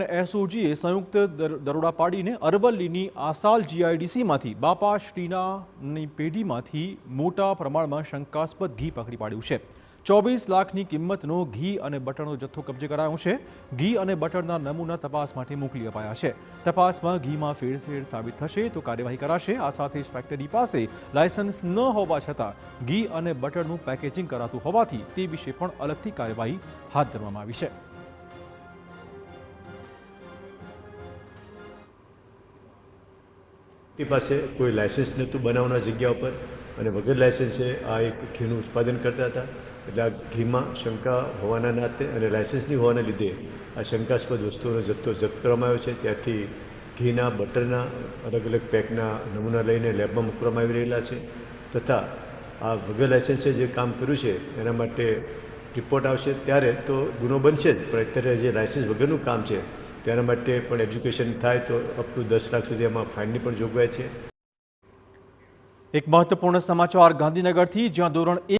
અને એસઓજીએ સંયુક્ત દરોડા પાડીને અરવલ્લીની આસાલ જીઆઈડીસીમાંથી બાપાશ્રીનાની પેઢીમાંથી મોટા પ્રમાણમાં શંકાસ્પદ ઘી પકડી પાડ્યું છે। 24 લાખની કિંમતનો ઘી અને બટરનો જથ્થો કબજે કરાયો છે। ઘી અને બટરના નમૂના તપાસ માટે મોકલી અપાયા છે। તપાસમાં ઘીમાં ફેરફાર સાબિત થશે તો કાર્યવાહી કરાશે। આ સાથે જ ફેક્ટરી પાસે લાયસન્સ ન હોવા છતાં ઘી અને બટરનું પેકેજિંગ કરાતું હોવાથી તે વિશે પણ અલગથી કાર્યવાહી હાથ ધરવામાં આવી છે। તે પાસે કોઈ લાયસન્સ નહોતું બનાવવાના જગ્યા ઉપર અને વગર લાયસન્સે આ એક ઘીનું ઉત્પાદન કરતા હતા। એટલે આ ઘીમાં શંકા હોવાના નાતે અને લાયસન્સની હોવાના લીધે આ શંકાસ્પદ વસ્તુઓનો જથ્થો જપ્ત કરવામાં આવ્યો છે। ત્યાંથી ઘીના બટરના અલગ અલગ પેકના નમૂના લઈને લેબમાં મૂકવામાં આવી રહેલા છે તથા આ વગર લાયસન્સે જે કામ કર્યું છે એના માટે રિપોર્ટ આવશે ત્યારે તો ગુનો બનશે જ, પણ અત્યારે જે લાયસન્સ વગરનું કામ છે તેના માટે પણ એજ્યુકેશન થાય તો અપ ટુ 10 લાખ સુધી એમાં ફાઇનની પણ જોગવાઈ છે। એક મહત્વપૂર્ણ સમાચાર ગાંધીનગરથી, જ્યાં ધોરણ